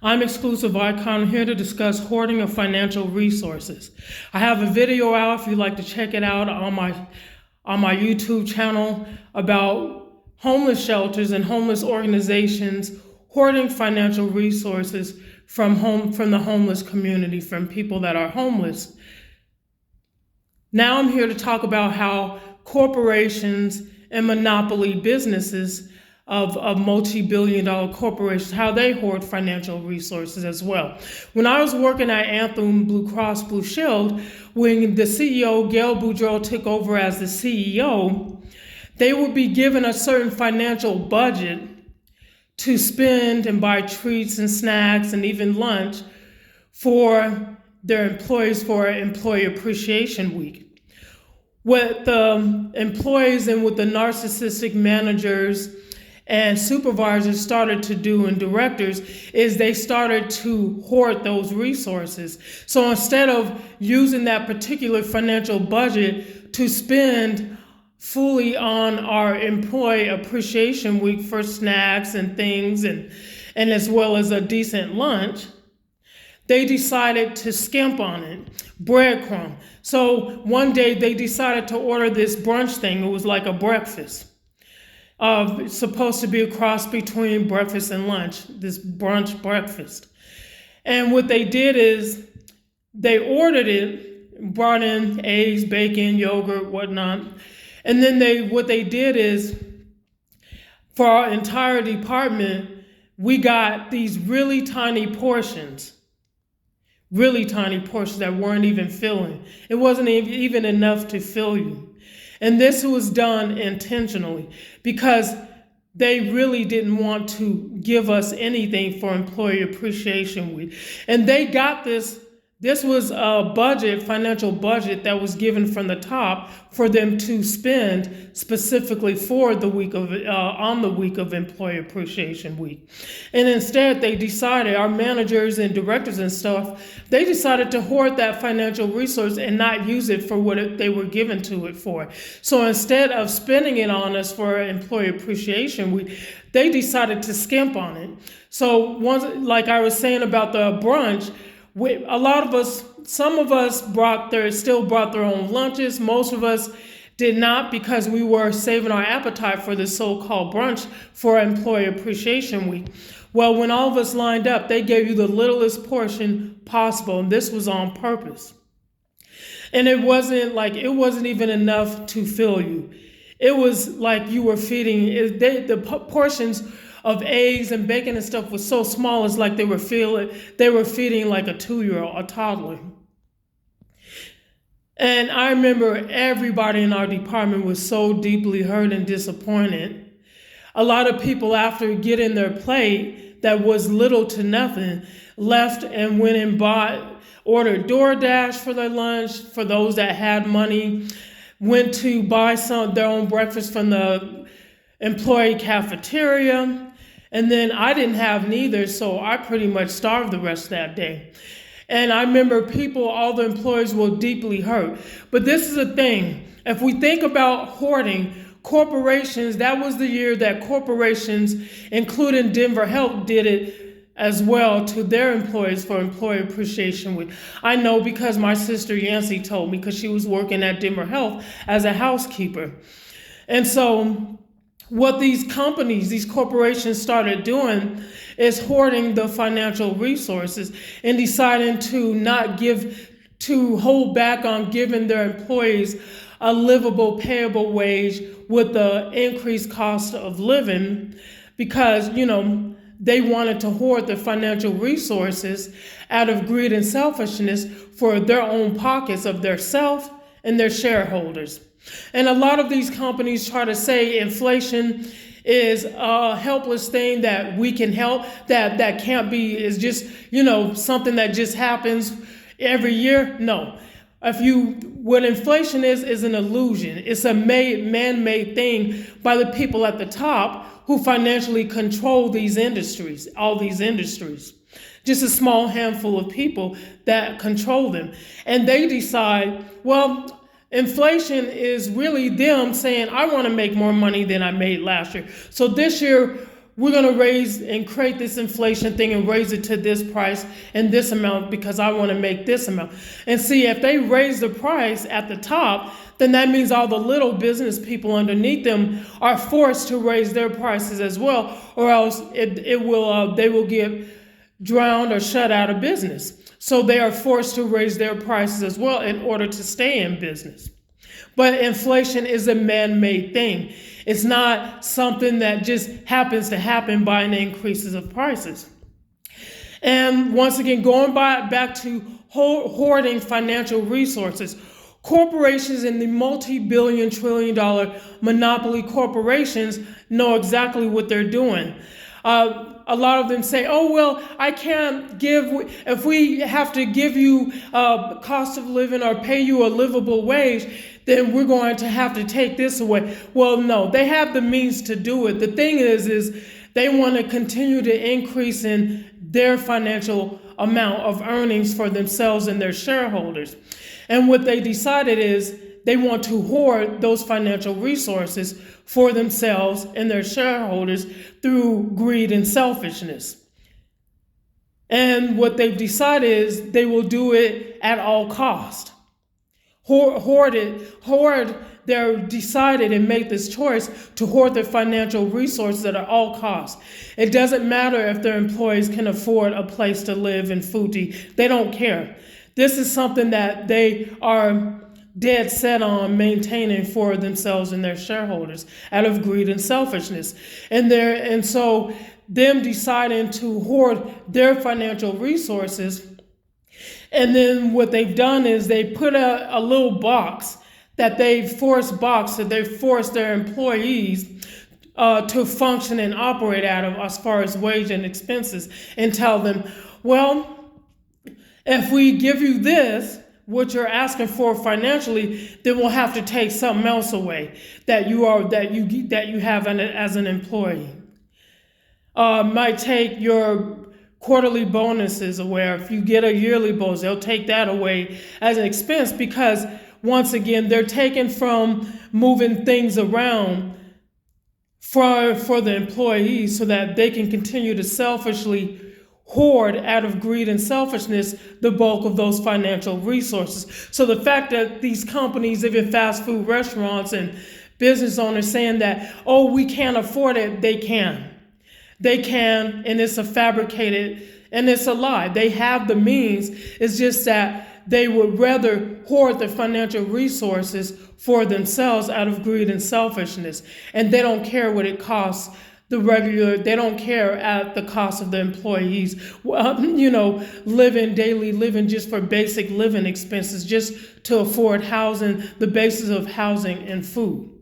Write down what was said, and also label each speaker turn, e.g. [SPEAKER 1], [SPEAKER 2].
[SPEAKER 1] I'm Exclusive Icon here to discuss hoarding of financial resources. I have a video out if you'd like to check it out on my YouTube channel about homeless shelters and homeless organizations hoarding financial resources from the homeless community, from people that are homeless. Now I'm here to talk about how corporations and monopoly businesses of multi-billion-dollar corporations, how they hoard financial resources as well. When I was working at Anthem Blue Cross Blue Shield, when the CEO, Gail Boudreaux, took over as the CEO, they would be given a certain financial budget to spend and buy treats and snacks and even lunch for their employees for Employee Appreciation Week. What the employees and what the narcissistic managers and supervisors started to do, and directors, is they started to hoard those resources. So instead of using that particular financial budget to spend fully on our Employee Appreciation Week for snacks and things, and as well as a decent lunch, they decided to skimp on it, breadcrumb. So one day they decided to order this brunch thing. It was like a breakfast. It's supposed to be a cross between breakfast and lunch, this brunch breakfast. And what they did is they ordered it, brought in eggs, bacon, yogurt, whatnot. And then what they did is, for our entire department, we got these really tiny portions that weren't even filling. It wasn't even enough to fill you. And this was done intentionally because they really didn't want to give us anything for Employee Appreciation Week. And they got this was a financial budget that was given from the top for them to spend specifically for the week on the week of Employee Appreciation Week. And instead they decided, our managers and directors and stuff, they decided to hoard that financial resource and not use it for what they were given to it for. So instead of spending it on us for Employee Appreciation Week, they decided to skimp on it. So once, like I was saying about the brunch, some of us still brought their own lunches. Most of us did not, because we were saving our appetite for the so-called brunch for Employee Appreciation Week. Well, when all of us lined up, they gave you the littlest portion possible, and this was on purpose. And it wasn't even enough to fill you. It was like you were feeding, the portions of eggs and bacon and stuff was so small, it's like they were feeding like a 2-year-old, a toddler. And I remember everybody in our department was so deeply hurt and disappointed. A lot of people, after getting their plate that was little to nothing, left and went and ordered DoorDash for their lunch. For those that had money, went to buy their own breakfast from the employee cafeteria. And then I didn't have neither, so I pretty much starved the rest of that day. And I remember all the employees were deeply hurt. But this is the thing. If we think about hoarding, corporations, that was the year that corporations, including Denver Health, did it as well to their employees for Employee Appreciation Week. I know because my sister Yancy told me, because she was working at Denver Health as a housekeeper. And so what these corporations started doing is hoarding the financial resources and deciding to hold back on giving their employees a livable, payable wage with the increased cost of living, because, they wanted to hoard the financial resources out of greed and selfishness for their own pockets of their self and their shareholders. And a lot of these companies try to say inflation is a helpless thing that we can help, that can't be, is just, something that just happens every year. No. What inflation is an illusion. It's a man-made thing by the people at the top who financially control all these industries. Just a small handful of people that control them. And they decide, well, inflation is really them saying, I want to make more money than I made last year. So this year, we're going to raise and create this inflation thing and raise it to this price and this amount because I want to make this amount. And see, if they raise the price at the top, then that means all the little business people underneath them are forced to raise their prices as well, or else they will get drowned or shut out of business. So they are forced to raise their prices as well in order to stay in business. But inflation is a man-made thing. It's not something that just happens to happen by an increases of prices. And once again, going back to hoarding financial resources, corporations and the multi-billion trillion dollar monopoly corporations know exactly what they're doing. A lot of them say, oh, well, I can't if we have to give you cost of living or pay you a livable wage, then we're going to have to take this away. Well, no, they have the means to do it. The thing is they want to continue to increase in their financial amount of earnings for themselves and their shareholders. And what they decided is they want to hoard those financial resources for themselves and their shareholders through greed and selfishness. And what they've decided is they will do it at all cost. They're decided and make this choice to hoard their financial resources at all costs. It doesn't matter if their employees can afford a place to live and food to eat. They don't care. This is something that they are dead set on maintaining for themselves and their shareholders out of greed and selfishness. And so them deciding to hoard their financial resources, and then what they've done is they put a little box that they force their employees to function and operate out of as far as wage and expenses, and tell them, well, if we give you this, what you're asking for financially, then we'll have to take something else away that you have as an employee. Might take your quarterly bonuses away. If you get a yearly bonus, they'll take that away as an expense, because once again, they're taking from moving things around for the employees so that they can continue to selfishly hoard out of greed and selfishness the bulk of those financial resources. So the fact that these companies, even fast food restaurants and business owners, saying that, oh, we can't afford it, they can. They can, and it's a fabricated, and it's a lie. They have the means. It's just that they would rather hoard their financial resources for themselves out of greed and selfishness. And they don't care what it costs they don't care at the cost of the employees, daily living just for basic living expenses, just to afford housing, the basis of housing and food.